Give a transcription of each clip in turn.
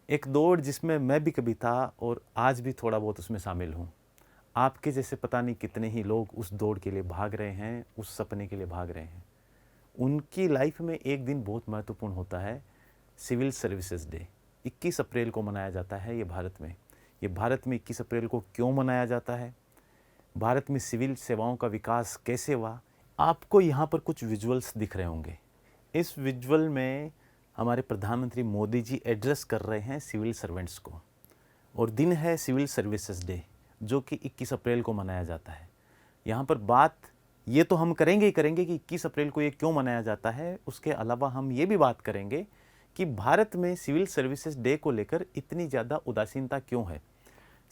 एक दौड़ जिसमें मैं भी कभी था और आज भी थोड़ा बहुत उसमें शामिल हूँ। आपके जैसे पता नहीं कितने ही लोग उस दौड़ के लिए भाग रहे हैं, उस सपने के लिए भाग रहे हैं। उनकी लाइफ में एक दिन बहुत महत्वपूर्ण होता है, सिविल सर्विसेज डे। 21 अप्रैल को मनाया जाता है ये भारत में। ये भारत में 21 अप्रैल को क्यों मनाया जाता है, भारत में सिविल सेवाओं का विकास कैसे हुआ, आपको यहाँ पर कुछ विजुअल्स दिख रहे होंगे। इस विजुअल में हमारे प्रधानमंत्री मोदी जी एड्रेस कर रहे हैं सिविल सर्वेंट्स को, और दिन है सिविल सर्विसेज डे जो कि 21 अप्रैल को मनाया जाता है। यहाँ पर बात ये तो हम करेंगे ही करेंगे कि 21 अप्रैल को ये क्यों मनाया जाता है, उसके अलावा हम ये भी बात करेंगे कि भारत में सिविल सर्विसेज डे को लेकर इतनी ज़्यादा उदासीनता क्यों है।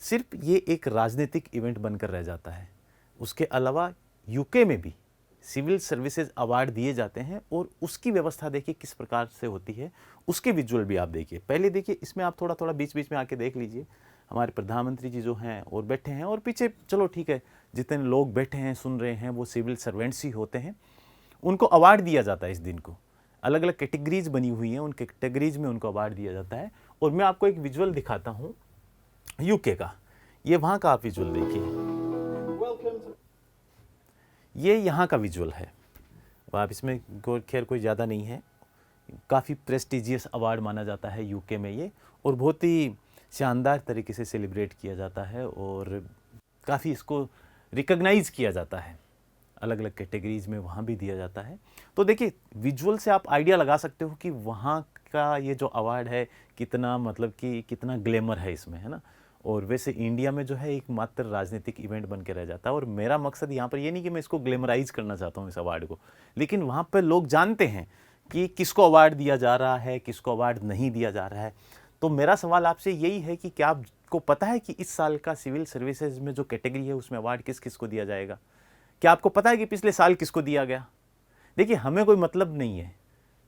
सिर्फ ये एक राजनीतिक इवेंट बनकर रह जाता है। उसके अलावा यूके में भी सिविल सर्विसेज अवार्ड दिए जाते हैं और उसकी व्यवस्था देखिए किस प्रकार से होती है, उसके विजुअल भी आप देखिए। पहले देखिए, इसमें आप थोड़ा थोड़ा बीच बीच में आके देख लीजिए। हमारे प्रधानमंत्री जी जो हैं और बैठे हैं, और पीछे चलो ठीक है जितने लोग बैठे हैं सुन रहे हैं वो सिविल सर्वेंट्स ही होते हैं। उनको अवार्ड दिया जाता है इस दिन को, अलग अलग कैटेगरीज बनी हुई हैं, उन कैटेगरीज में उनको अवार्ड दिया जाता है। और मैं आपको एक विजुअल दिखाता हूँ यूके का, ये वहाँ का आप विजुअल देखिए। ये यहाँ का विजुअल है। आप इसमें खैर कोई ज़्यादा नहीं है, काफ़ी प्रेस्टिजियस अवार्ड माना जाता है यूके में ये, और बहुत ही शानदार तरीके से सेलिब्रेट किया जाता है और काफ़ी इसको रिकॉग्नाइज़ किया जाता है। अलग अलग कैटेगरीज में वहाँ भी दिया जाता है। तो देखिए विजुअल से आप आइडिया लगा सकते हो कि वहाँ का ये जो अवार्ड है कितना, मतलब कि कितना ग्लैमर है इसमें, है ना। और वैसे इंडिया में जो है एक मात्र राजनीतिक इवेंट बन के रह जाता है। और मेरा मकसद यहाँ पर ये नहीं कि मैं इसको ग्लैमराइज करना चाहता हूँ इस अवार्ड को, लेकिन वहाँ पर लोग जानते हैं कि किसको अवार्ड दिया जा रहा है, किसको अवार्ड नहीं दिया जा रहा है। तो मेरा सवाल आपसे यही है कि क्या आपको पता है कि इस साल का सिविल सर्विसेज में जो कैटेगरी है उसमें अवार्ड किस किस को दिया जाएगा? क्या आपको पता है कि पिछले साल किसको दिया गया? देखिए, हमें कोई मतलब नहीं है,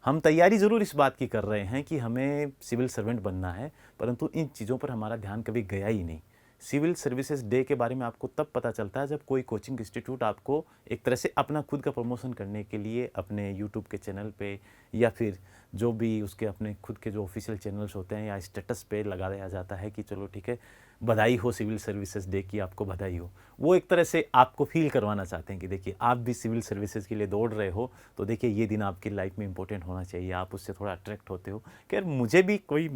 हम तैयारी ज़रूर इस बात की कर रहे हैं कि हमें सिविल सर्वेंट बनना है, परंतु इन चीज़ों पर हमारा ध्यान कभी गया ही नहीं। सिविल सर्विसेज डे के बारे में आपको तब पता चलता है जब कोई कोचिंग इंस्टीट्यूट आपको एक तरह से अपना खुद का प्रमोशन करने के लिए अपने यूट्यूब के चैनल पे या फिर जो भी उसके अपने खुद के जो ऑफिशियल चैनल्स होते हैं या स्टेटस पे लगा दिया जाता है कि चलो ठीक है, बधाई हो सिविल सर्विसेज डे की, आपको बधाई हो। वो एक तरह से आपको फील करवाना चाहते हैं कि देखिए आप भी सिविल सर्विसेज के लिए दौड़ रहे हो, तो देखिए ये दिन आपकी लाइफ में इंपॉर्टेंट होना चाहिए, आप उससे थोड़ा अट्रैक्ट होते हो। खैर मुझे भी कोई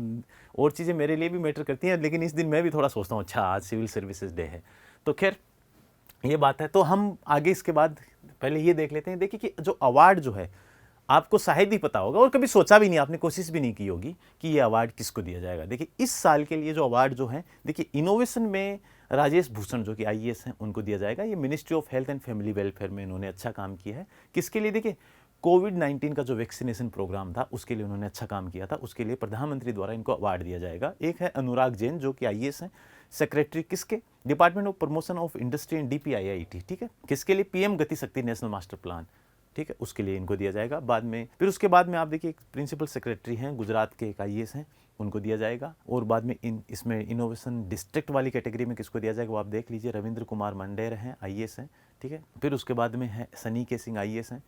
और चीज़ें मेरे लिए भी मैटर करती हैं, लेकिन इस दिन मैं भी थोड़ा सोचता हूँ अच्छा आज सिविल सर्विसेज डे है। तो खैर ये बात है। तो हम आगे इसके बाद पहले ये देख लेते हैं। देखिए कि जो अवार्ड जो है आपको शायद ही पता होगा और कभी सोचा भी नहीं, आपने कोशिश भी नहीं की होगी कि ये अवार्ड किसको दिया जाएगा। देखिए इस साल के लिए जो अवार्ड जो है, देखिए इनोवेशन में राजेश भूषण जो कि आईएएस हैं उनको दिया जाएगा। ये ministry of health and family welfare में इन्होंने अच्छा काम किया है। किसके लिए? देखिए कोविड-19 का जो वैक्सीनेशन प्रोग्राम था उसके लिए उन्होंने अच्छा काम किया था, उसके लिए प्रधानमंत्री द्वारा इनको अवार्ड दिया जाएगा। एक है अनुराग जैन जो कि आईएएस हैं, सेक्रेटरी किसके? Department of promotion of industry and DPIIT, ठीक है। किसके लिए? पीएम गति शक्ति नेशनल मास्टर प्लान, ठीक है, उसके लिए इनको दिया जाएगा बाद में। फिर उसके बाद में आप देखिए एक प्रिंसिपल सेक्रेटरी हैं गुजरात के, एक आईएएस हैं, उनको दिया जाएगा। और बाद में इसमें इनोवेशन डिस्ट्रिक्ट वाली कैटेगरी में किसको दिया जाएगा वो आप देख लीजिए, रविंद्र कुमार मंडेर हैं, आईएएस हैं, ठीक है। फिर उसके बाद में है सनी के सिंह, आईएएस हैं,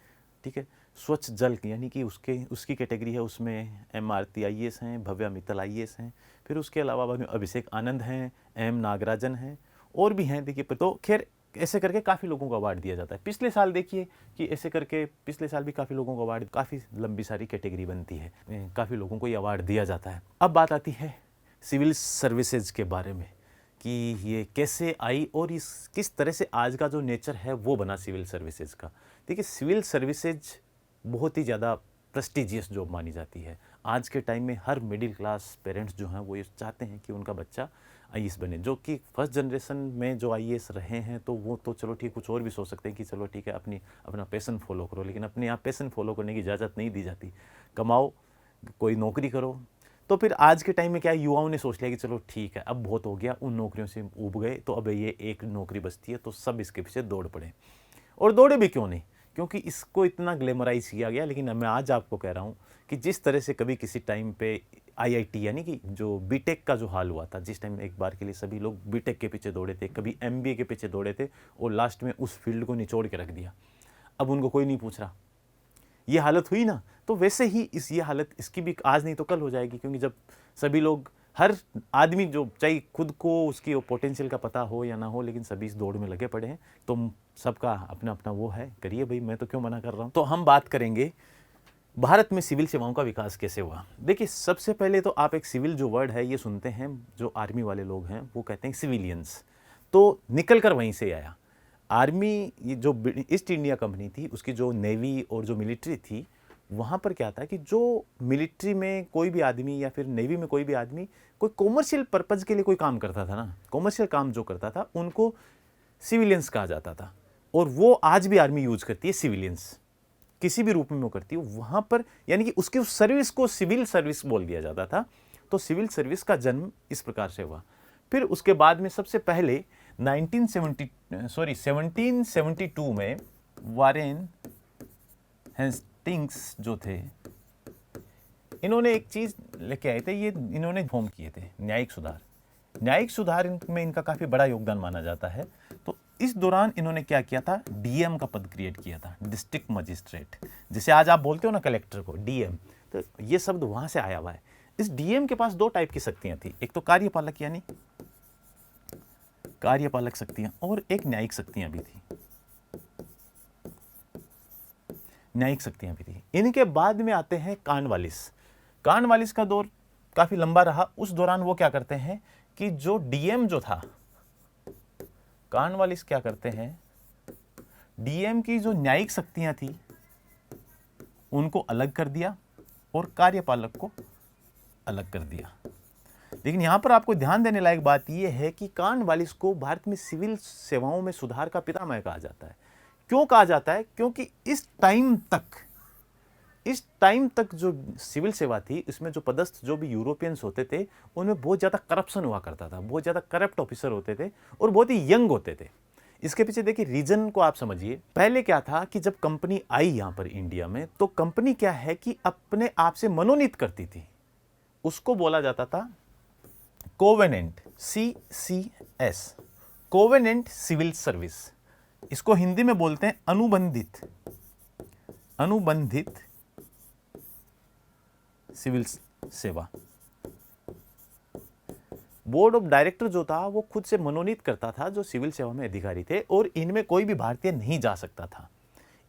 ठीक है। स्वच्छ जल यानी कि उसकी कैटेगरी है, उसमें एम आरती आईएएस हैं, भव्या मित्तल आईएएस हैं। फिर उसके अलावा बाद में अभिषेक आनंद हैं, एम नागराजन हैं, और भी हैं देखिए। तो खैर ऐसे करके काफ़ी लोगों को अवार्ड दिया जाता है। पिछले साल देखिए कि ऐसे करके पिछले साल भी काफ़ी लोगों को अवार्ड, काफ़ी लंबी सारी कैटेगरी बनती है, काफ़ी लोगों को ये अवार्ड दिया जाता है। अब बात आती है सिविल सर्विसेज के बारे में कि ये कैसे आई और इस किस तरह से आज का जो नेचर है वो बना सिविल सर्विसेज का। देखिए सिविल सर्विसेज बहुत ही ज़्यादा प्रेस्टिजियस जॉब मानी जाती है। आज के टाइम में हर मिडिल क्लास पेरेंट्स जो हैं वो ये चाहते हैं कि उनका बच्चा आईएएस बने। जो कि फर्स्ट जनरेशन में जो आईएएस रहे हैं तो वो तो चलो ठीक, कुछ और भी सोच सकते हैं कि चलो ठीक है अपना पैशन फॉलो करो, लेकिन अपने आप पैशन फॉलो करने की इजाज़त नहीं दी जाती। कमाओ, कोई नौकरी करो। तो फिर आज के टाइम में क्या युवाओं ने सोच लिया कि चलो ठीक है अब बहुत हो गया, उन नौकरियों से ऊब गए, तो अब ये एक नौकरी बचती है, तो सब इसके पीछे दौड़ पड़े। और दौड़े भी क्यों नहीं, क्योंकि इसको इतना ग्लैमराइज किया गया। लेकिन मैं आज आपको कह रहा हूँ कि जिस तरह से कभी किसी टाइम पे आईआईटी यानी कि जो बीटेक का जो हाल हुआ था, जिस टाइम एक बार के लिए सभी लोग बीटेक के पीछे दौड़े थे, कभी एमबीए के पीछे दौड़े थे और लास्ट में उस फील्ड को निचोड़ के रख दिया, अब उनको कोई नहीं पूछ रहा, ये हालत हुई ना। तो वैसे ही ये हालत इसकी भी आज नहीं तो कल हो जाएगी, क्योंकि जब सभी लोग हर आदमी जो चाहे खुद को उसकी पोटेंशियल का पता हो या ना हो, लेकिन सभी इस दौड़ में लगे पड़े हैं। तो सबका अपना अपना वो है, करिए भाई, मैं तो क्यों मना कर रहा हूँ। तो हम बात करेंगे भारत में सिविल सेवाओं का विकास कैसे हुआ। देखिए, सबसे पहले तो आप एक सिविल जो वर्ड है ये सुनते हैं, जो आर्मी वाले लोग हैं वो कहते हैं सिविलियंस, तो निकल कर वहीं से आया। आर्मी, ये जो ईस्ट इंडिया कंपनी थी, उसकी जो नेवी और जो मिलिट्री थी, वहाँ पर क्या था कि जो मिलिट्री में कोई भी आदमी या फिर नेवी में कोई भी आदमी कोई कॉमर्शियल पर्पज़ के लिए कोई काम करता था ना, कॉमर्शियल काम जो करता था, उनको सिविलियंस कहा जाता था। और वो आज भी आर्मी यूज करती है, सिविलियंस किसी भी रूप में वो करती है वहाँ पर, यानी कि उसकी उस सर्विस को सिविल सर्विस बोल दिया जाता था। तो सिविल सर्विस का जन्म इस प्रकार से हुआ। फिर उसके बाद में सबसे पहले 1772 में वारेन हेस्टिंग्स जो थे, इन्होंने एक चीज़ लेके आए थे, ये इन्होंने फॉर्म किए थे न्यायिक सुधार। न्यायिक सुधार में इनका काफ़ी बड़ा योगदान माना जाता है। तो इस दौरान इन्होंने क्या किया था, डीएम का पद क्रिएट किया था, डिस्ट्रिक्ट मजिस्ट्रेट, जिसे आज आप बोलते हो ना कलेक्टर को, डीएम। तो ये शब्द वहाँ से आया हुआ है। इस डीएम के पास दो टाइप की शक्तियाँ थी, एक तो कार्यपालक यानी कार्यपालक शक्तियाँ, और एक न्यायिक शक्तियाँ भी थी, न्यायिक शक्तियाँ भी थी। इनके बाद में आते हैं कानवालिस। कानवालिस का दौर काफ़ी लंबा रहा। उस दौरान वो क्या करते हैं कि जो डीएम जो था, कानवालिस क्या करते हैं, डीएम की जो न्यायिक शक्तियां थी उनको अलग कर दिया और कार्यपालक को अलग कर दिया। लेकिन यहां पर आपको ध्यान देने लायक बात यह है कि कानवालिस को भारत में सिविल सेवाओं में सुधार का पितामह कहा जाता है। क्यों कहा जाता है? क्योंकि इस टाइम तक जो सिविल सेवा थी, इसमें जो पदस्थ जो भी यूरोपियंस होते थे, उनमें बहुत ज़्यादा करप्शन हुआ करता था, बहुत ज़्यादा करप्ट ऑफिसर होते थे और बहुत ही यंग होते थे। इसके पीछे देखिए रीजन को आप समझिए। पहले क्या था कि जब कंपनी आई यहाँ पर इंडिया में, तो कंपनी क्या है कि अपने आप से मनोनीत करती थी, उसको बोला जाता था covenant, CCS, covenant civil service. इसको हिंदी में बोलते हैं अनुबंधित सिविल सेवा। बोर्ड ऑफ डायरेक्टर जो था वो खुद से मनोनीत करता था जो सिविल सेवा में अधिकारी थे, और इनमें कोई भी भारतीय नहीं जा सकता था।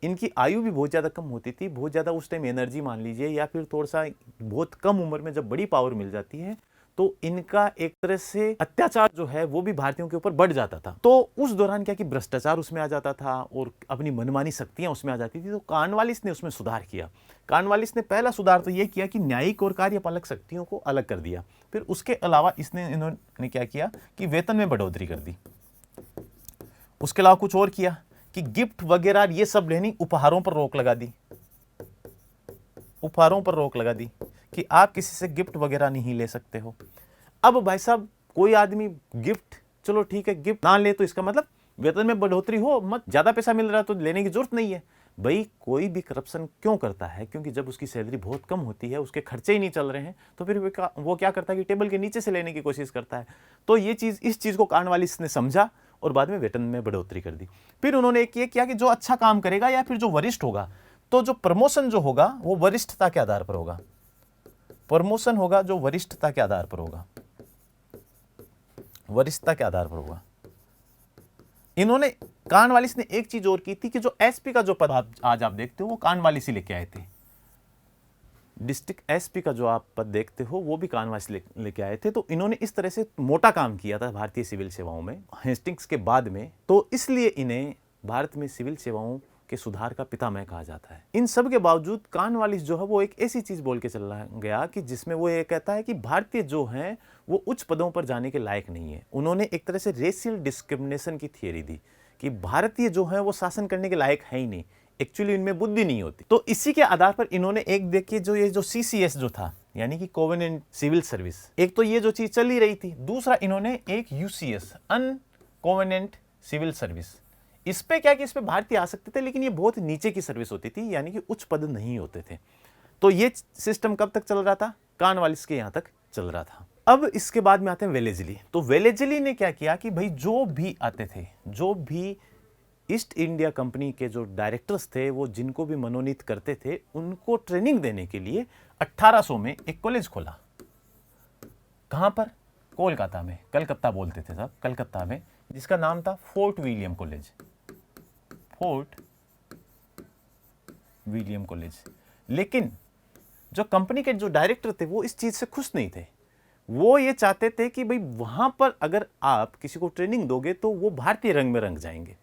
इनकी आयु भी बहुत ज़्यादा कम होती थी, बहुत ज़्यादा उस टाइम एनर्जी मान लीजिए, या फिर थोड़ा सा बहुत कम उम्र में जब बड़ी पावर मिल जाती है तो इनका एक तरह से अत्याचार जो है वो भी भारतीयों के ऊपर बढ़ जाता था। तो उस दौरान क्या कि भ्रष्टाचार उसमें आ जाता था और अपनी मनमानी शक्तियां उसमें आ जाती थी। तो कानवालिस ने उसमें सुधार किया। कानवालिस ने पहला सुधार तो ये किया कि न्यायिक और कार्यपालक शक्तियों को अलग कर दिया। फिर उसके अलावा इन्होंने क्या किया कि वेतन में बढ़ोतरी कर दी। उसके अलावा कुछ और किया कि गिफ्ट वगैरह ये सब लेनी, उपहारों पर रोक लगा दी। उपहारों पर रोक लगा दी कि आप किसी से गिफ्ट वगैरह नहीं ले सकते हो। अब भाई साहब, कोई आदमी गिफ्ट, चलो ठीक है, गिफ्ट ना ले तो इसका मतलब वेतन में बढ़ोतरी हो मत, ज्यादा पैसा मिल रहा है तो लेने की जरूरत नहीं है। भाई कोई भी करप्शन क्यों करता है? क्योंकि जब उसकी सैलरी बहुत कम होती है, उसके खर्चे ही नहीं चल रहे हैं, तो फिर वो क्या करता है कि टेबल के नीचे से लेने की कोशिश करता है। तो ये चीज, इस चीज को कानवालिस ने समझा और बाद में वेतन में बढ़ोतरी कर दी। फिर उन्होंने एक ये किया कि जो अच्छा काम करेगा या फिर जो वरिष्ठ होगा, तो जो प्रमोशन जो होगा वो वरिष्ठता के आधार पर होगा। प्रमोशन होगा जो वरिष्ठता के आधार पर होगा, वरिष्ठता के आधार पर होगा। इन्होंने, कानवालिस ने एक चीज और की थी कि जो एसपी का जो पद आज आप देखते हो वो कानवालिस ही लेके आए थे। डिस्ट्रिक्ट एसपी का जो आप पद देखते हो वो भी कानवालिस लेके आए थे। तो इन्होंने इस तरह से मोटा काम किया था भारतीय सिविल सेवाओं में हेस्टिंग्स के बाद में। तो इसलिए इन्हें भारत में सिविल सेवाओं के सुधार का पितामह कहा जाता है। इन सब के बावजूद कानवालिस जो है वो एक ऐसी चीज बोल के चला गया कि जिसमें वो ये कहता है कि भारतीय जो हैं वो उच्च पदों पर जाने के लायक नहीं है। उन्होंने एक तरह से रेशियल डिस्क्रिमिनेशन की थियरी दी कि भारतीय जो है वो शासन करने के लायक है ही नहीं, एक्चुअली इनमें बुद्धि नहीं होती। तो इसी के आधार पर इन्होंने एक, देखिए, जो ये जो CCS जो था, यानी कि कोवेनेंट सिविल सर्विस, एक तो ये जो चीज चल ही रही थी। दूसरा इन्होंने एक UCS, अनकोवेनेंट सिविल सर्विस, इस पे क्या कि इस पे भारतीय आ सकते थे, लेकिन ये बहुत नीचे की सर्विस होती थी, यानी कि उच्च पद नहीं होते थे। तो ये सिस्टम कब तक चल रहा था? कानवालिस के यहां तक चल रहा था। अब इसके बाद में आते हैं वेलेजली। तो वेलेजली ने क्या किया कि भाई जो भी आते थे, जो भी ईस्ट इंडिया कंपनी के जो डायरेक्टर्स थे, वो जिनको भी मनोनीत करते थे, उनको ट्रेनिंग देने के लिए 1800 में एक कॉलेज खोला। कहाँ पर? कोलकाता में, कलकत्ता बोलते थे सब, कलकत्ता में, जिसका नाम था fort William college, fort William college. लेकिन जो कंपनी के जो डायरेक्टर थे वो इस चीज़ से खुश नहीं थे। वो ये चाहते थे कि भाई वहाँ पर अगर आप किसी को ट्रेनिंग दोगे तो वो भारतीय रंग में रंग जाएंगे,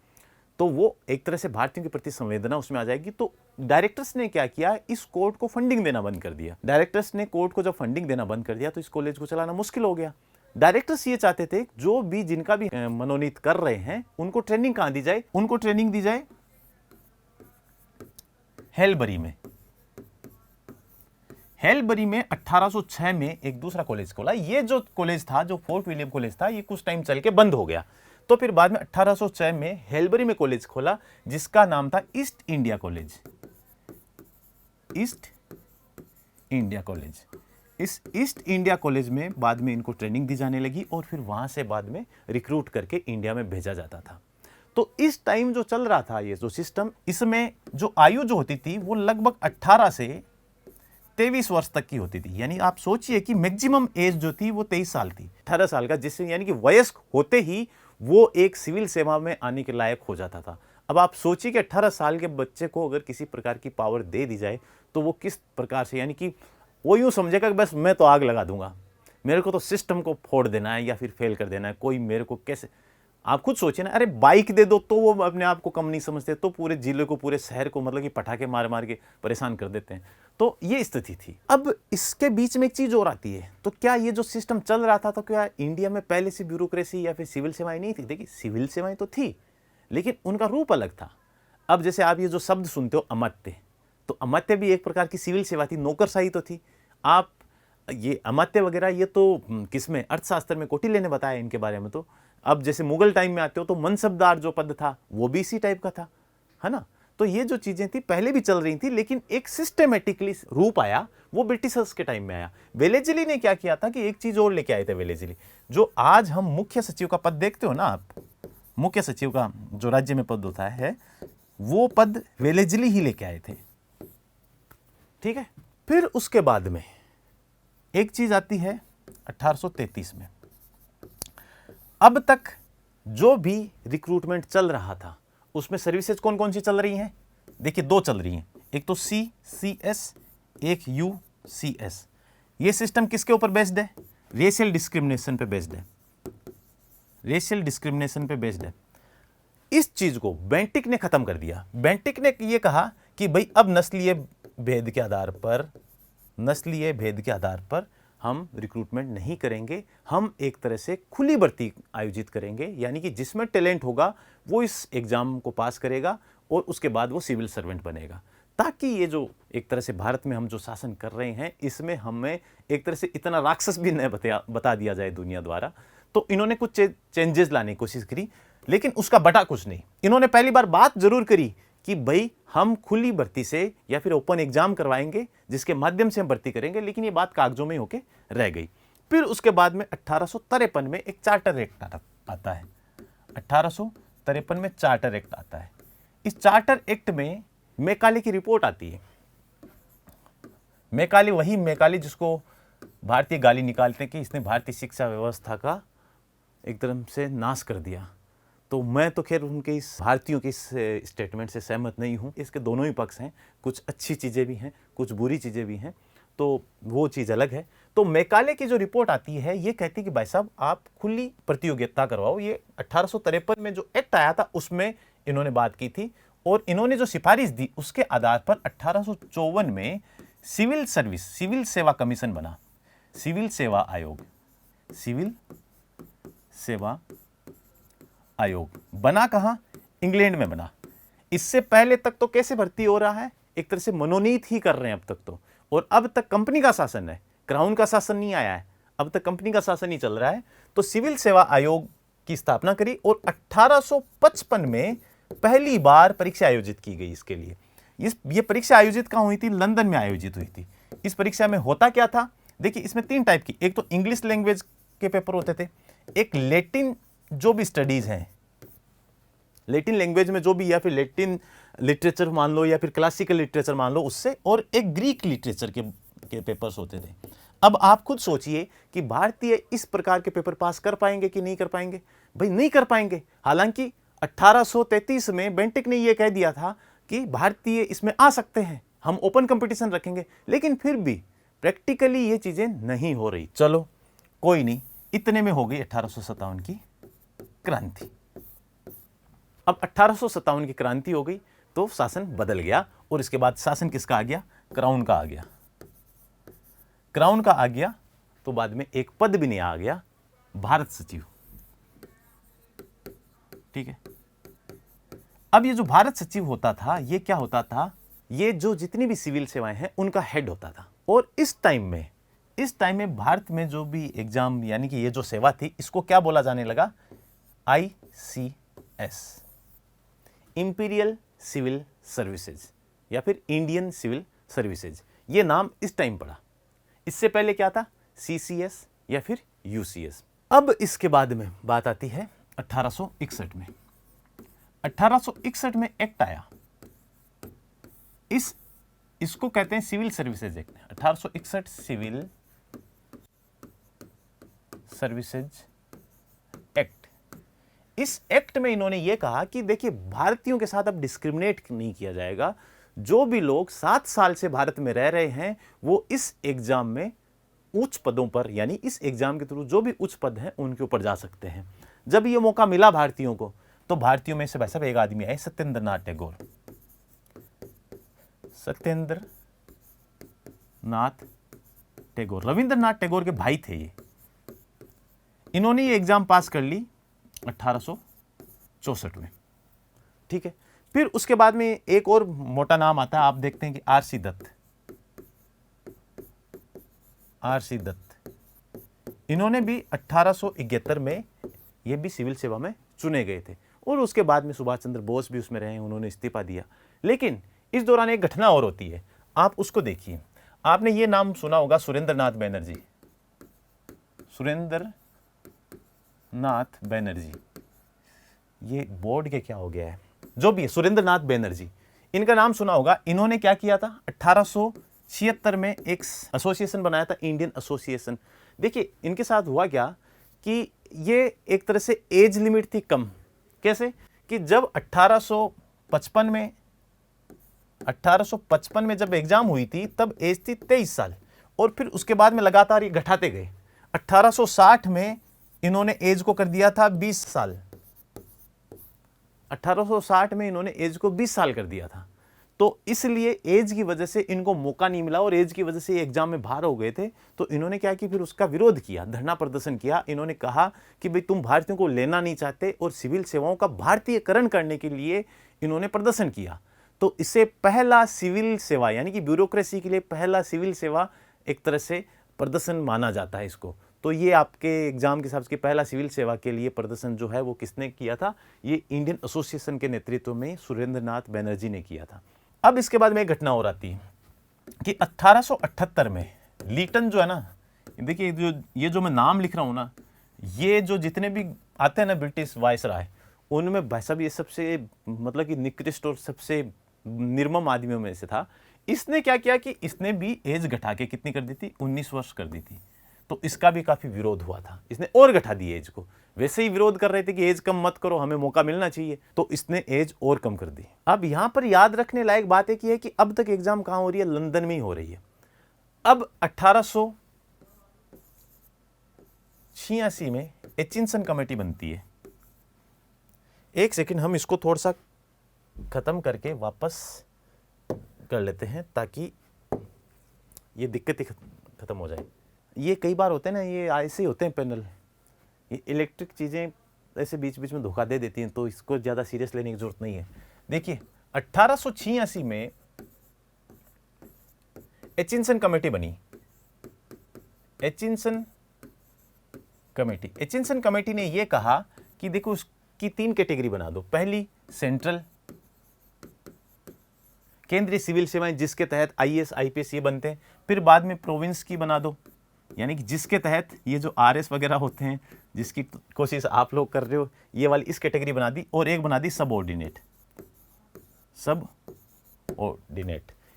तो वो एक तरह से भारतीयों के प्रति संवेदना उसमें आ जाएगी। तो डायरेक्टर्स ने क्या किया, इस कोर्ट को फंडिंग देना बंद कर दिया। डायरेक्टर्स ने कोर्ट को जब फंडिंग देना बंद कर दिया तो इस कॉलेज को चलाना मुश्किल हो गया। डायरेक्टर्स ये चाहते थे जो भी जिनका भी मनोनीत कर रहे हैं उनको ट्रेनिंग कहाँ दी जाए, उनको ट्रेनिंग दी जाए हेलबरी में। हेलबरी में 1806 में एक दूसरा कॉलेज खोला। ये जो कॉलेज था, जो फोर्ट विलियम कॉलेज था, ये कुछ टाइम चल के बंद हो गया। तो फिर बाद में 1806 में हेलबरी में कॉलेज खोला जिसका नाम था east India college, east India college. इस ईस्ट इंडिया कॉलेज में बाद में इनको ट्रेनिंग दी जाने लगी और फिर वहां से बाद में रिक्रूट करके इंडिया में भेजा जाता था। तो इस टाइम जो चल रहा था ये जो सिस्टम, इसमें जो आयु जो होती थी वो लगभग 18 से 23 वर्ष तक की होती थी। यानी आप सोचिए कि मैक्सिमम एज जो थी वो 23 साल थी, 18 साल का, जिससे यानी कि वयस्क होते ही वो एक सिविल सेवा में आने के लायक हो जाता था। अब आप सोचिए कि 18 साल के बच्चे को अगर किसी प्रकार की पावर दे दी जाए तो वो किस प्रकार से, यानी कि वो यूँ समझेगा कि बस मैं तो आग लगा दूंगा, मेरे को तो सिस्टम को फोड़ देना है या फिर फेल कर देना है, कोई मेरे को कैसे। आप खुद सोचिए ना, अरे बाइक दे दो तो वो अपने आप को कम नहीं समझते, तो पूरे जिले को, पूरे शहर को मतलब कि पटाखे मार मार के परेशान कर देते हैं। तो ये स्थिति थी। अब इसके बीच में एक चीज़ और आती है, तो क्या ये जो सिस्टम चल रहा था तो क्या इंडिया में पहले से ब्यूरोक्रेसी या फिर सिविल सेवाएं नहीं थी? देखिए सिविल सेवाएं तो थी लेकिन उनका रूप अलग था। अब जैसे आप ये जो शब्द सुनते हो अमात्य, तो अमात्य भी एक प्रकार की सिविल सेवा थी, नौकरशाही तो थी। आप ये अमात्य वगैरह ये तो किसमें, अर्थशास्त्र में कौटिल्य ने बताया इनके बारे में। तो अब जैसे मुगल टाइम में आते हो तो मनसबदार जो पद था वो भी इसी टाइप का था, है ना। तो ये जो चीजें थी पहले भी चल रही थी, लेकिन एक सिस्टेमेटिकली रूप आया वो ब्रिटिशर्स के टाइम में आया। वेलेजली ने क्या किया था कि एक चीज और लेके आए थे। वेलेजली, जो आज हम मुख्य सचिव का पद देखते हो ना, आप मुख्य सचिव का जो राज्य में पद होता है वो पद वेलेजली ही लेके आए थे, ठीक है। फिर उसके बाद में एक चीज आती है 1833 में। अब तक जो भी रिक्रूटमेंट चल रहा था उसमें सर्विसेज कौन कौन सी चल रही हैं? देखिए दो चल रही हैं, एक तो CCS, एक UCS। ये सिस्टम किसके ऊपर बेस्ड है? रेशियल डिस्क्रिमिनेशन पे बेस्ड है, रेशियल डिस्क्रिमिनेशन पे बेस्ड है। इस चीज को बेंटिक ने खत्म कर दिया। बेंटिक ने ये कहा कि भाई अब नस्लीय भेद के आधार पर, नस्लीय भेद के आधार पर हम रिक्रूटमेंट नहीं करेंगे, हम एक तरह से खुली भर्ती आयोजित करेंगे, यानी कि जिसमें टैलेंट होगा वो इस एग्जाम को पास करेगा और उसके बाद वो सिविल सर्वेंट बनेगा, ताकि ये जो एक तरह से भारत में हम जो शासन कर रहे हैं इसमें हमें एक तरह से इतना राक्षस भी न बता दिया जाए दुनिया द्वारा। तो इन्होंने कुछ चेंजेस लाने की कोशिश करी, लेकिन उसका बटा कुछ नहीं। इन्होंने पहली बार बात जरूर करी कि भाई हम खुली भर्ती से या फिर ओपन एग्जाम करवाएंगे जिसके माध्यम से हम भर्ती करेंगे, लेकिन ये बात कागजों में होके रह गई। फिर उसके बाद में 1853 में एक चार्टर एक्ट आता है। 1853 में चार्टर एक्ट आता है। इस चार्टर एक्ट में मैकाले की रिपोर्ट आती है। मैकाले, वही मैकाले जिसको भारतीय गाली निकालते हैं कि इसने भारतीय शिक्षा व्यवस्था का एक तरह से नाश कर दिया। तो मैं तो खैर उनके इस भारतीयों के इस स्टेटमेंट से सहमत नहीं हूँ। इसके दोनों ही पक्ष हैं, कुछ अच्छी चीज़ें भी हैं, कुछ बुरी चीज़ें भी हैं, तो वो चीज़ अलग है। तो मैकाले की जो रिपोर्ट आती है ये कहती है कि भाई साहब आप खुली प्रतियोगिता करवाओ। ये 1853 में जो एक्ट आया था उसमें इन्होंने बात की थी और इन्होंने जो सिफारिश दी उसके आधार पर 1854 में सिविल सर्विस, सिविल सेवा कमीशन बना, सिविल सेवा आयोग, सिविल सेवा आयोग बना। कहाँ? इंग्लैंड में बना। इससे पहले तक तो कैसे भर्ती हो रहा है? एक तरह से मनोनीत ही कर रहे हैं अब तक तो, और अब तक कंपनी का शासन है, क्राउन का शासन नहीं आया है, अब तक कंपनी का शासन ही चल रहा है। तो सिविल सेवा आयोग की स्थापना करी और 1855 में पहली बार परीक्षा आयोजित की गई इसके लिए। ये परीक्षा आयोजित कहाँ हुई थी? लंदन में आयोजित हुई थी। इस परीक्षा में होता क्या था? देखिए इसमें 3 टाइप की, एक तो इंग्लिश लैंग्वेज के पेपर होते थे, एक लैटिन जो भी स्टडीज हैं, लैटिन लैंग्वेज में जो भी, या फिर लैटिन लिटरेचर मान लो या फिर क्लासिकल लिटरेचर मान लो उससे, और एक ग्रीक लिटरेचर के पेपर्स होते थे। अब आप खुद सोचिए कि भारतीय इस प्रकार के पेपर पास कर पाएंगे कि नहीं कर पाएंगे? भाई नहीं कर पाएंगे। हालांकि 1833 में बेंटिक ने यह कह दिया था कि भारतीय इसमें आ सकते हैं, हम ओपन कंपटीशन रखेंगे, लेकिन फिर भी प्रैक्टिकली ये चीजें नहीं हो रही। चलो कोई नहीं, इतने में हो गई 1857 की क्रांति। अब 1857 की क्रांति हो गई तो शासन बदल गया, और इसके बाद शासन किसका आ गया? क्राउन का आ गया। क्राउन का आ गया तो बाद में एक पद भी नहीं आ गया, भारत सचिव। ठीक है। अब ये जो भारत सचिव होता था, ये क्या होता था? ये जो जितनी भी सिविल सेवाएं हैं उनका हेड होता था। और इस टाइम में भारत में जो भी एग्जाम यानी कि ये जो सेवा थी, इसको क्या बोला जाने लगा? ICS, इंपीरियल सिविल सर्विसेज, या फिर इंडियन सिविल सर्विसेज, ये नाम इस टाइम पड़ा। इससे पहले क्या था? CCS या फिर UCS। अब इसके बाद में बात आती है 1861 में। 1861 में एक्ट आया, इसको कहते हैं civil services act. 1861 civil services act. इस एक्ट में इन्होंने ये कहा कि देखिए, भारतीयों के साथ अब डिस्क्रिमिनेट नहीं किया जाएगा। जो भी लोग 7 साल से भारत में रह रहे हैं वो इस एग्जाम में उच्च पदों पर, यानी इस एग्जाम के थ्रू जो भी उच्च पद हैं उनके ऊपर जा सकते हैं। जब ये मौका मिला भारतीयों को, तो भारतीयों में से भाई साहब एक आदमी आए, सत्येंद्र नाथ टैगोर। सत्येंद्र नाथ टैगोर रविंद्रनाथ टैगोर के भाई थे ये। इन्होंने ये एग्जाम पास कर ली 1864 में। ठीक है। फिर उसके बाद में एक और मोटा नाम आता है, आप देखते हैं कि RC दत्त। RC दत्त, इन्होंने भी 1871 में ये भी सिविल सेवा में चुने गए थे, और उसके बाद में सुभाष चंद्र बोस भी उसमें रहे, उन्होंने इस्तीफा दिया। लेकिन इस दौरान एक घटना और होती है, आप उसको देखिए। आपने ये नाम सुना होगा, सुरेंद्र नाथ बैनर्जी। सुरेंद्र नाथ बैनर्जी, ये बोर्ड के क्या हो गया है, जो भी है, सुरेंद्र नाथ बैनर्जी, इनका नाम सुना होगा। इन्होंने क्या किया था? 1876 में एक एसोसिएशन बनाया था, इंडियन एसोसिएशन। देखिए इनके साथ हुआ क्या कि ये एक तरह से एज लिमिट थी कम। कैसे? कि जब 1855 में जब एग्जाम हुई थी, तब एज थी 23 साल, और फिर उसके बाद में लगातार ये घटाते गए। 1860 में इन्होंने एज को कर दिया था 20 साल। 1860 में इन्होंने एज को 20 साल कर दिया था। तो इसलिए एज की वजह से इनको मौका नहीं मिला, और एज की वजह से ये एग्जाम में बाहर हो गए थे। तो इन्होंने क्या कि फिर उसका विरोध किया, धरना प्रदर्शन किया। इन्होंने कहा कि भाई तुम भारतीयों को लेना नहीं चाहते, और सिविल सेवाओं का भारतीयकरण करने के लिए इन्होंने प्रदर्शन किया। तो इससे पहला सिविल सेवा यानी कि ब्यूरोक्रेसी के लिए पहला सिविल सेवा एक तरह से प्रदर्शन माना जाता है इसको। तो ये आपके एग्जाम के हिसाब से पहला सिविल सेवा के लिए प्रदर्शन जो है वो किसने किया था? ये इंडियन एसोसिएशन के नेतृत्व में सुरेंद्र नाथ बैनर्जी ने किया था। अब इसके बाद में एक घटना और आती है कि 1878 में लीटन जो है ना, देखिए ये जो मैं नाम लिख रहा हूँ ना, ये जो जितने भी आते हैं ना ब्रिटिश वायसराय, उनमें भाई साहब ये सबसे मतलब कि निकृष्ट और सबसे निर्मम आदमियों में से था। इसने क्या किया कि इसने भी एज घटा के कितनी कर दी थी? 19 वर्ष कर दी थी। तो इसका भी काफी विरोध हुआ था, इसने और घटा दी एज को। वैसे ही विरोध कर रहे थे कि एज कम मत करो, हमें मौका मिलना चाहिए, तो इसने एज और कम कर दी। अब यहां पर याद रखने लायक बात है कि अब तक एग्जाम कहां हो रही है? लंदन में ही हो रही है। अब 1886 में एचिंसन कमेटी बनती है। एक सेकंड, हम इसको थोड़ा सा खत्म करके वापस कर लेते हैं ताकि ये दिक्कत खत्म हो जाए। ये कई बार होते हैं ना, ये ऐसे ही होते हैं पैनल, ये इलेक्ट्रिक चीज़ें ऐसे बीच बीच में धोखा दे देती हैं, तो इसको ज़्यादा सीरियस लेने की जरूरत नहीं है। देखिए 1886 में एचिंसन कमेटी बनी। एचिंसन कमेटी ने यह कहा कि देखो उसकी 3 कैटेगरी बना दो। पहली सेंट्रल, केंद्रीय सिविल सेवाएं, जिसके तहत IAS IPS ये बनते हैं। फिर बाद में प्रोविंस की बना दो, यानी कि जिसके तहत ये जो RS वगैरह होते हैं, जिसकी कोशिश आप लोग कर रहे हो, ये वाली इस कैटेगरी बना दी। और एक बना दी सब ऑर्डिनेट।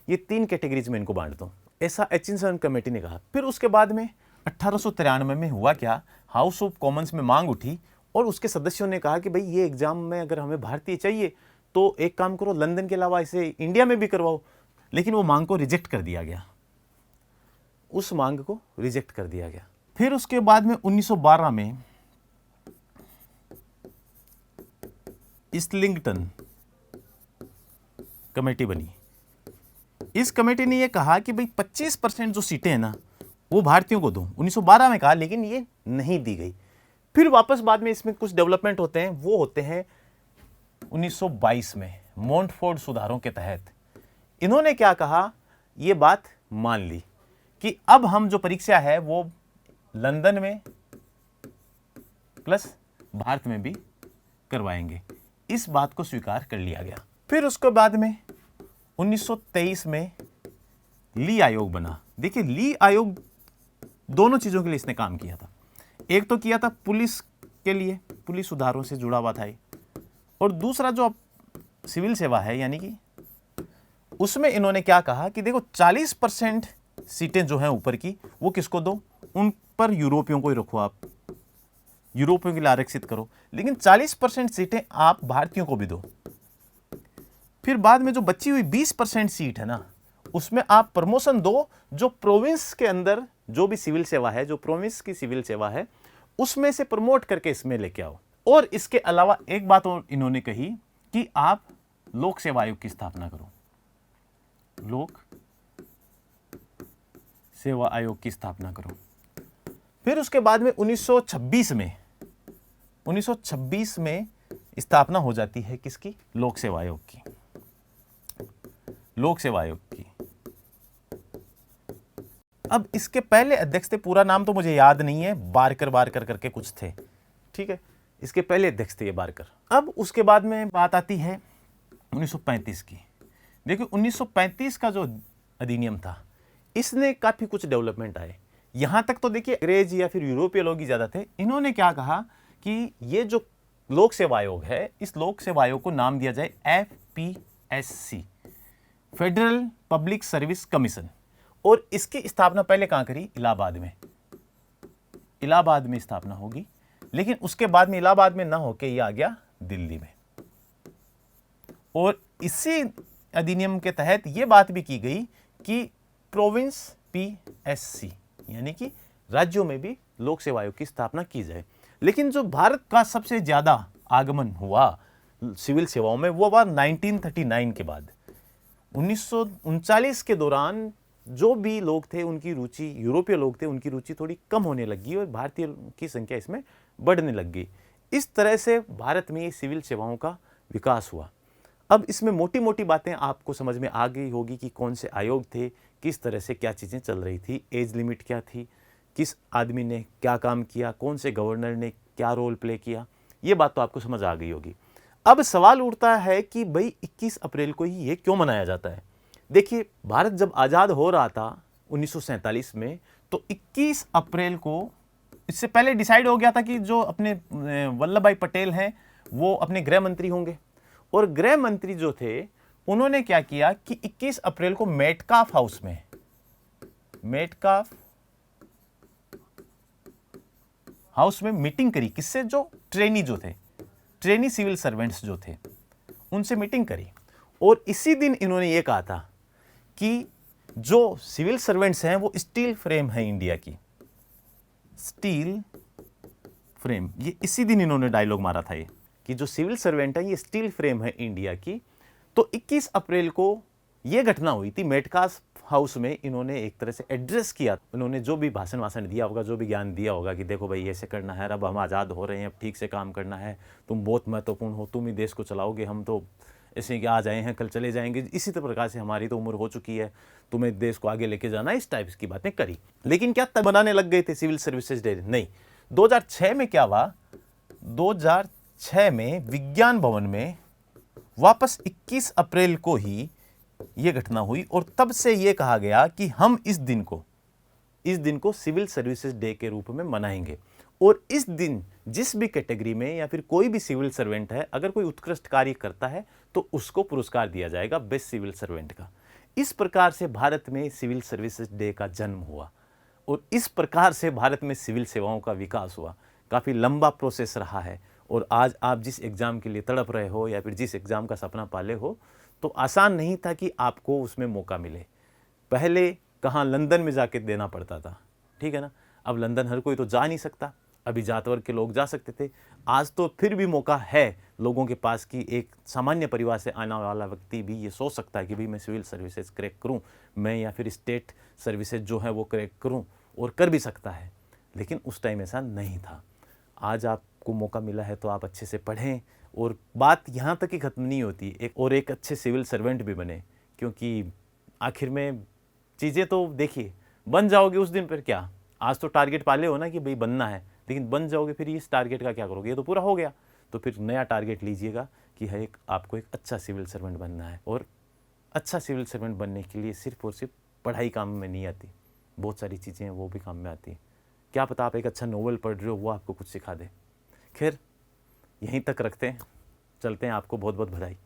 ये 3 कैटेगरीज में इनको बांट दो। ऐसा एचिंसन कमेटी ने कहा। फिर उसके बाद में 1893 में हुआ क्या, हाउस ऑफ कॉमन्स में मांग उठी और उसके सदस्यों ने कहा कि भाई ये एग्जाम में अगर हमें भारतीय चाहिए तो एक काम करो, लंदन के अलावा इसे इंडिया में भी करवाओ। लेकिन वो मांग को रिजेक्ट कर दिया गया, उस मांग को रिजेक्ट कर दिया गया। फिर उसके बाद में 1912 में इस्लिंगटन कमेटी बनी। इस कमेटी ने यह कहा कि भाई 25% जो सीटें हैं ना वो भारतीयों को दो। 1912 में कहा, लेकिन ये नहीं दी गई। फिर वापस बाद में इसमें कुछ डेवलपमेंट होते हैं, वो होते हैं 1922 में मॉन्टफोर्ड सुधारों के तहत। इन्होंने क्या कहा, ये बात मान ली कि अब हम जो परीक्षा है वो लंदन में प्लस भारत में भी करवाएंगे। इस बात को स्वीकार कर लिया गया। फिर उसके बाद में 1923 में ली आयोग बना। देखिए, ली आयोग दोनों चीज़ों के लिए इसने काम किया था। एक तो किया था पुलिस के लिए, पुलिस सुधारों से जुड़ा हुआ था ये, और दूसरा जो सिविल सेवा है यानी कि उसमें इन्होंने क्या कहा कि देखो 40% सीटें जो हैं ऊपर की वो किसको दो, उन पर यूरोपियों को ही रखो, आप यूरोपियों के लिए आरक्षित करो, लेकिन 40% सीटें आप भारतीयों को भी दो। फिर बाद में जो बची हुई 20% सीट है ना, उसमें आप प्रमोशन दो, जो प्रोविंस के अंदर जो भी सिविल सेवा है, जो प्रोविंस की सिविल सेवा है, उसमें से प्रमोट करके इसमें लेके आओ। और इसके अलावा एक बात और इन्होंने कही कि आप लोक सेवा आयोग की स्थापना करो, लोक सेवा आयोग की स्थापना करो। फिर उसके बाद में 1926 में स्थापना हो जाती है किसकी, लोक सेवा आयोग की, लोक सेवा आयोग की। अब इसके पहले अध्यक्ष थे, पूरा नाम तो मुझे याद नहीं है, बारकर करके कुछ थे, ठीक है, इसके पहले अध्यक्ष थे ये बारकर। अब उसके बाद में बात आती है 1935 की। देखिए 1935 का जो अधिनियम था, इसने काफी कुछ डेवलपमेंट आए। यहां तक तो देखिए अंग्रेज या फिर यूरोपीय लोग ही ज्यादा थे। इन्होंने क्या कहा कि ये जो लोक सेवा आयोग है, इस लोक सेवा आयोग को नाम दिया जाए FPSC, federal public service commission. और इसकी स्थापना पहले कहां करी, इलाहाबाद में, इलाहाबाद में स्थापना होगी। लेकिन उसके बाद में इलाहाबाद में ना होके ये आ गया दिल्ली में। और इसी अधिनियम के तहत ये बात भी की गई कि प्रोविंस PSC यानी कि राज्यों में भी लोक सेवा आयोग की स्थापना की जाए। लेकिन जो भारत का सबसे ज्यादा आगमन हुआ सिविल सेवाओं में वो हुआ 1939 के बाद। 1939 के दौरान जो भी लोग थे उनकी रुचि, यूरोपीय लोग थे उनकी रुचि थोड़ी कम होने लगी और भारतीय की संख्या इसमें बढ़ने लग गई। इस तरह से भारत में सिविल सेवाओं का विकास हुआ। अब इसमें मोटी मोटी बातें आपको समझ में आ गई होगी कि कौन से आयोग थे, किस तरह से क्या चीज़ें चल रही थी, एज लिमिट क्या थी, किस आदमी ने क्या काम किया, कौन से गवर्नर ने क्या रोल प्ले किया, ये बात तो आपको समझ आ गई होगी। अब सवाल उठता है कि भाई 21 अप्रैल को ही ये क्यों मनाया जाता है। देखिए, भारत जब आज़ाद हो रहा था 1947 में, तो 21 अप्रैल को, इससे पहले डिसाइड हो गया था कि जो अपने वल्लभ भाई पटेल हैं वो अपने गृह मंत्री होंगे। और गृह मंत्री जो थे उन्होंने क्या किया कि 21 अप्रैल को मेटकाफ हाउस में, मेटकाफ हाउस में मीटिंग करी। किससे, जो ट्रेनी जो थे, ट्रेनी सिविल सर्वेंट्स जो थे, उनसे मीटिंग करी। और इसी दिन इन्होंने ये कहा था कि जो सिविल सर्वेंट्स हैं वो स्टील फ्रेम है इंडिया की, स्टील फ्रेम। ये इसी दिन इन्होंने डायलॉग मारा था ये कि जो सिविल सर्वेंट है ये स्टील फ्रेम है इंडिया की। तो 21 अप्रैल को ये घटना हुई थी। मेटकाफ हाउस में इन्होंने एक तरह से एड्रेस किया, उन्होंने जो भी भाषण दिया होगा, जो भी ज्ञान दिया होगा कि देखो भाई ऐसे करना है, अब हम आज़ाद हो रहे हैं, अब ठीक से काम करना है, तुम बहुत महत्वपूर्ण हो, तुम ही देश को चलाओगे, हम तो ऐसे कि आज आए हैं कल चले जाएंगे, इसी प्रकार से हमारी तो उम्र हो चुकी है, तुम्हें देश को आगे लेके जाना है, इस टाइप की बातें करी। लेकिन क्या तब बनाने लग गए थे सिविल सर्विसेज डे? नहीं। 2006 में क्या हुआ, 2006 में विज्ञान भवन में वापस 21 अप्रैल को ही यह घटना हुई और तब से यह कहा गया कि हम इस दिन को सिविल सर्विसेज डे के रूप में मनाएंगे। और इस दिन जिस भी कैटेगरी में या फिर कोई भी सिविल सर्वेंट है, अगर कोई उत्कृष्ट कार्य करता है तो उसको पुरस्कार दिया जाएगा बेस्ट सिविल सर्वेंट का। इस प्रकार से भारत में सिविल सर्विसेज डे का जन्म हुआ और इस प्रकार से भारत में सिविल सेवाओं का विकास हुआ। काफ़ी लंबा प्रोसेस रहा है और आज आप जिस एग्ज़ाम के लिए तड़प रहे हो या फिर जिस एग्ज़ाम का सपना पाले हो, तो आसान नहीं था कि आपको उसमें मौका मिले। पहले कहाँ लंदन में जाके देना पड़ता था, ठीक है ना। अब लंदन हर कोई तो जा नहीं सकता, अभी जात वर्ग के लोग जा सकते थे। आज तो फिर भी मौका है लोगों के पास कि एक सामान्य परिवार से आने वाला व्यक्ति भी ये सोच सकता है कि भाई मैं सिविल सर्विसेज क्रैक करूं, मैं या फिर स्टेट सर्विसेज जो है वो क्रैक करूं, और कर भी सकता है। लेकिन उस टाइम ऐसा नहीं था। आज आपको मौका मिला है तो आप अच्छे से पढ़ें, और बात यहाँ तक ही ख़त्म नहीं होती, एक अच्छे सिविल सर्वेंट भी बने, क्योंकि आखिर में चीज़ें तो देखिए, बन जाओगे उस दिन पर क्या, आज तो टारगेट पाले हो ना कि भाई बनना है, लेकिन बन जाओगे फिर इस टारगेट का क्या करोगे, ये तो पूरा हो गया, तो फिर नया टारगेट लीजिएगा कि है आपको एक अच्छा सिविल सर्वेंट बनना है। और अच्छा सिविल सर्वेंट बनने के लिए सिर्फ और सिर्फ पढ़ाई काम में नहीं आती, बहुत सारी चीज़ें हैं वो भी काम में आती हैं। क्या पता आप एक अच्छा नोवेल पढ़ रहे हो वो आपको कुछ सिखा दे। खैर यहीं तक रखते हैं, चलते हैं, आपको बहुत बहुत बधाई।